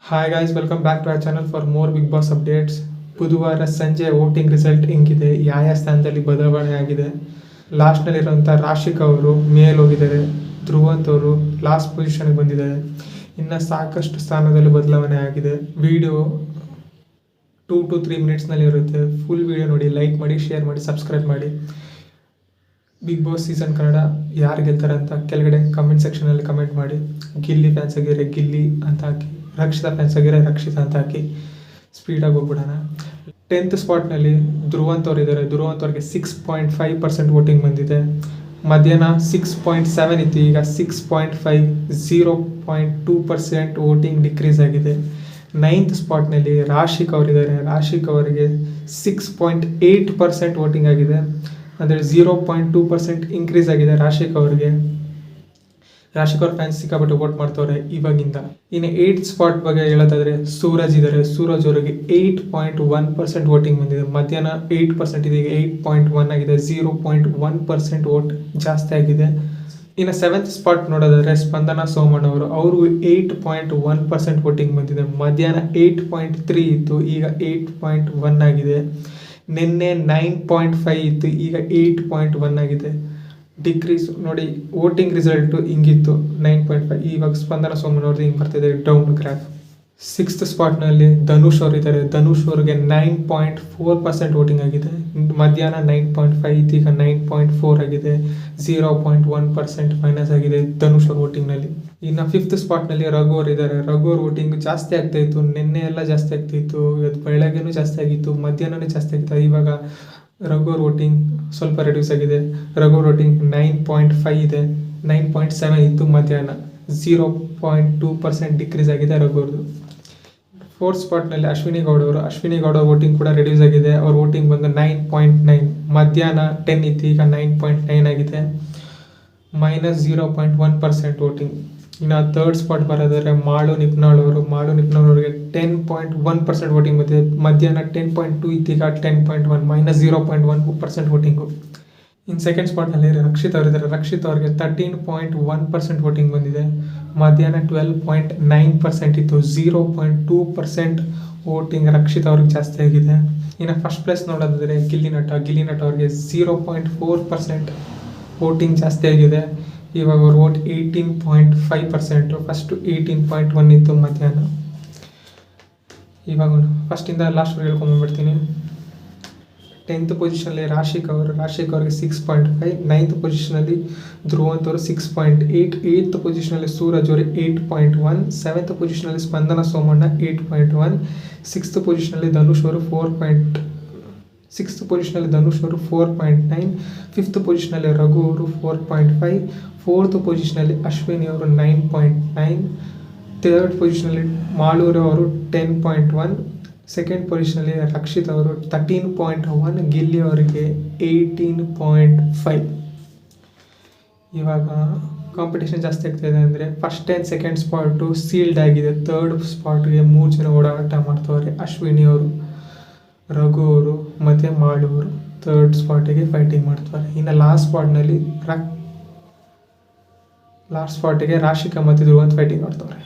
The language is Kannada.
Hi guys, welcome back to our channel for more Bigg Boss updates. ಬುಧವಾರ ಸಂಜೆ ವೋಟಿಂಗ್ ರಿಸಲ್ಟ್ ಹೆಂಗಿದೆ, ಯಾವ ಸ್ಥಾನದಲ್ಲಿ ಬದಲಾವಣೆ ಆಗಿದೆ, ಲಾಸ್ಟ್ನಲ್ಲಿರುವಂಥ ರಾಶಿಕ್ ಅವರು ಮೇಲೆ ಹೋಗಿದ್ದಾರೆ, ಧ್ರುವಂತ್ ಅವರು ಲಾಸ್ಟ್ ಪೊಸಿಷನ್ಗೆ ಬಂದಿದ್ದಾರೆ. ಇನ್ನು ಸಾಕಷ್ಟು ಸ್ಥಾನದಲ್ಲಿ ಬದಲಾವಣೆ ಆಗಿದೆ. ವಿಡಿಯೋ 2 to 3 ಮಿನಿಟ್ಸ್ನಲ್ಲಿ ಇರುತ್ತೆ. ಫುಲ್ ವಿಡಿಯೋ ನೋಡಿ, ಲೈಕ್ ಮಾಡಿ, ಶೇರ್ ಮಾಡಿ, ಸಬ್ಸ್ಕ್ರೈಬ್ ಮಾಡಿ. ಬಿಗ್ ಬಾಸ್ ಸೀಸನ್ ಕನ್ನಡ ಯಾರು ಗೆಲ್ತಾರೆ ಅಂತ ಕೆಳಗಡೆ ಕಮೆಂಟ್ ಸೆಕ್ಷನಲ್ಲಿ ಕಮೆಂಟ್ ಮಾಡಿ. ಗಿಲ್ಲಿ ಫ್ಯಾನ್ಸ್ ಆಗಿದ್ರೆ ಗಿಲ್ಲಿ ಅಂತ ಹಾಕಿ, ರಕ್ಷಿತಾ ಫ್ಯಾನ್ಸ್ ಆಗಿದ್ರೆ ರಕ್ಷಿತಾ ಅಂತ ಹಾಕಿ. ಸ್ಪೀಡಾಗಿ ಹೋಗ್ಬಿಡೋಣ. 10th ಸ್ಪಾಟ್ನಲ್ಲಿ ಧ್ರುವಂತ್ ಅವರು ಇದ್ದಾರೆ. ಧ್ರುವಂತ್ ಅವ್ರಿಗೆ 6.5% ವೋಟಿಂಗ್ ಬಂದಿದೆ. ಮಧ್ಯಾಹ್ನ 6.7 ಇತ್ತು, ಈಗ 6.5, 0.2% ವೋಟಿಂಗ್ ಡಿಕ್ರೀಸ್ ಆಗಿದೆ. 9th ಸ್ಪಾಟ್ನಲ್ಲಿ ರಾಶಿಕ್ ಅವರಿದ್ದಾರೆ. ರಾಶಿಕ್ ಅವರಿಗೆ 6.8% ವೋಟಿಂಗ್ ಆಗಿದೆ, ಅಂದರೆ 0.2% ಇನ್ಕ್ರೀಸ್ ಆಗಿದೆ ರಾಶಿಕ್ ಅವರಿಗೆ. ರಾಶಿಕ್ ಅವ್ರ ಫ್ಯಾನ್ಸ್ ಸಿಕ್ಕಾಪಟ್ಟೆ ವೋಟ್ ಮಾಡ್ತವ್ರೆ ಇವಾಗಿಂದ. ಇನ್ನು 8th ಸ್ಪಾಟ್ ಬಗ್ಗೆ ಹೇಳೋದಾದ್ರೆ ಸೂರಜ್ ಇದ್ದಾರೆ. ಸೂರಜ್ ಅವರಿಗೆ 8.1% ವೋಟಿಂಗ್ ಬಂದಿದೆ. ಮಧ್ಯಾಹ್ನ 8% ಇದೆ, ಈಗ 8.1 ಆಗಿದೆ, 0.1% ವೋಟ್ ಜಾಸ್ತಿ ಆಗಿದೆ. ಇನ್ನು 7th ಸ್ಪಾಟ್ ನೋಡೋದಾದ್ರೆ ಸ್ಪಂದನ ಸೋಮಣ್ಣ ಅವರು, ಅವ್ರಿಗೂ 8.1% ವೋಟಿಂಗ್ ಬಂದಿದೆ. ಮಧ್ಯಾಹ್ನ 8.3 ಇತ್ತು, ಈಗ 8.1 ಆಗಿದೆ. ನಿನ್ನೆ 9.5 ಇತ್ತು, ಈಗ 8.1 ಆಗಿದೆ. ಡಿಕ್ರೀಸ್ ನೋಡಿ. ವೋಟಿಂಗ್ ರಿಸಲ್ಟು ಹಿಂಗಿತ್ತು 9.5, ಇವಾಗ ಸ್ಪಂದನ ಸೋಮಣ್ಣ ಅವ್ರದ್ದು ಹಿಂಗೆ ಬರ್ತಿದೆ ಡೌನ್ ಗ್ರಾಫ್. 6th ಸ್ಪಾಟ್ನಲ್ಲಿ ಧನುಷ್ ಅವರು ಇದ್ದಾರೆ. ಧನುಷ್ ಅವ್ರಿಗೆ 9.4% ವೋಟಿಂಗ್ ಆಗಿದೆ. ಮಧ್ಯಾಹ್ನ 9.5 ಇತ್ತು, ಈಗ 9.4 ಆಗಿದೆ, 0.1% ಮೈನಸ್ ಆಗಿದೆ ಧನುಷ್ ಅವ್ರ ವೋಟಿಂಗ್ನಲ್ಲಿ. ಇನ್ನು 5th ಸ್ಪಾಟ್ನಲ್ಲಿ ರಘು ಅವರು ಇದ್ದಾರೆ. ರಘು ಅವ್ರ ವೋಟಿಂಗ್ ಜಾಸ್ತಿ ಆಗ್ತಾ ಇತ್ತು, ನಿನ್ನೆ ಎಲ್ಲ ಜಾಸ್ತಿ ಆಗ್ತಾ ಇತ್ತು, ಇವತ್ತು ಬೆಳಗ್ಗೆನೂ ಜಾಸ್ತಿ ಆಗಿತ್ತು, ಮಧ್ಯಾಹ್ನನೂ ಜಾಸ್ತಿ ಆಗಿತ್ತು. ಇವಾಗ ರಘು ಅವ್ರ ವೋಟಿಂಗ್ ಸ್ವಲ್ಪ ರೆಡ್ಯೂಸ್ ಆಗಿದೆ. ರಘು ಅವ್ರ ವೋಟಿಂಗ್ 9.5 ಇದೆ, 9.7 ಇತ್ತು ಮಧ್ಯಾಹ್ನ, 0.2% ಡಿಕ್ರೀಸ್ ಆಗಿದೆ ರಘು ಅವ್ರದ್ದು. 4th ಸ್ಪಾಟ್ನಲ್ಲಿ ಅಶ್ವಿನಿ ಗೌಡ ಅವರು. ಅಶ್ವಿನಿ ಗೌಡ ವೋಟಿಂಗ್ ಕೂಡ ರೆಡ್ಯೂಸ್ ಆಗಿದೆ. ಅವ್ರ ವೋಟಿಂಗ್ ಬಂದು 9.9, ಮಧ್ಯಾಹ್ನ 10 ಇತ್ತು, ಈಗ 9.9 ಆಗಿದೆ, ಮೈನಸ್ 0.1% ವೋಟಿಂಗ್. ಇನ್ನು 3rd ಸ್ಪಾಟ್ ಬರೋದಾದ್ರೆ ಮಾಳು ನಿಪ್ನಾಳ್ ಅವರು. ಮಾಳು ನಿಪ್ನಾಳ್ ಅವರಿಗೆ 10.1% ವೋಟಿಂಗ್ ಬಂದಿದೆ. ಮಧ್ಯಾಹ್ನ 10.2 ಇತ್ತು, ಈಗ 10.1, ಮೈನಸ್ 0.1% ವೋಟಿಂಗು. ಇನ್ನು 2nd ಸ್ಪಾಟ್ನಲ್ಲಿ ರಕ್ಷಿತ್ ಅವರಿದ್ದಾರೆ. ರಕ್ಷಿತ್ ಅವ್ರಿಗೆ 13.1% ವೋಟಿಂಗ್ ಬಂದಿದೆ. ಮಧ್ಯಾಹ್ನ 12.9% ಇತ್ತು, 0.2% ವೋಟಿಂಗ್ ರಕ್ಷಿತ್ ಅವ್ರಿಗೆ ಜಾಸ್ತಿ ಆಗಿದೆ. ಇನ್ನು 1st ಪ್ಲೇಸ್ ನೋಡೋದಾದರೆ ಗಿಲ್ಲಿ ನಟ. ಗಿಲ್ಲಿ ನಟ ಅವ್ರಿಗೆ 0.4% ವೋಟಿಂಗ್ ಜಾಸ್ತಿ ಆಗಿದೆ. ಇವಾಗ ಅವ್ರ ವೋಟ್ 18.5%, ಫಸ್ಟು 18.1 ಇತ್ತು ಮಧ್ಯಾಹ್ನ. ಇವಾಗ ಫಸ್ಟಿಂದ ಲಾಸ್ಟ್ ಹೇಳ್ಕೊಂಬಂದ್ಬಿಡ್ತೀನಿ. 10th ಪೊಸಿಷನಲ್ಲಿ ರಾಶಿಕ್ ಅವರು. ರಾಶಿಕ್ ಅವ್ರಿಗೆ 6.5. 9th ಪೊಸಿಷನಲ್ಲಿ ಧ್ರುವಂತ್ ಅವರು 6.8. 8th ಪೊಸಿಷನಲ್ಲಿ ಸೂರಜ್ ಅವರು 8.1. 7th ಪೊಸಿಷನಲ್ಲಿ ಸ್ಪಂದನ ಸೋಮಣ್ಣ 8.1. 6th ಪೊಸಿಷನಲ್ಲಿ ಧನುಷ್ ಅವರು 4.9. 5th ಪೊಸಿಷನಲ್ಲಿ ರಘು ಅವರು 4.5. 4th ಪೊಸಿಷನಲ್ಲಿ ಅಶ್ವಿನಿ ಅವರು 9.9. 3rd ಪೊಸಿಷನಲ್ಲಿ ಮಾಳೂರು ಅವರು 10.1. 2nd ಪೊಸಿಷನಲ್ಲಿ ರಕ್ಷಿತ್ ಅವರು 13.1. ಗಿಲ್ಲಿ ಅವರಿಗೆ 18.5. ಇವಾಗ ಕಾಂಪಿಟೇಷನ್ ಜಾಸ್ತಿ ಆಗ್ತಾಯಿದೆ ಅಂದರೆ first and 2nd spot sealed ಆಗಿದೆ. 3rd ಸ್ಪಾಟ್ಗೆ 3 ಜನ ಓಡಾಟ ಮಾಡ್ತವ್ರೆ. ಅಶ್ವಿನಿ ಅವರು, ರಘು ಅವರು ಮತ್ತು ಮಾಳೂರು 3rd ಸ್ಪಾಟಿಗೆ ಫೈಟಿಂಗ್ ಮಾಡ್ತಾರೆ. ಇನ್ನು ಲಾಸ್ಟ್ ಸ್ಪಾಟ್ಗೆ ರಾಶಿಕಾ ಮತ್ತು ಧ್ರುವಂತ್ ಫೈಟಿಂಗ್ ಮಾಡ್ತವ್ರೆ.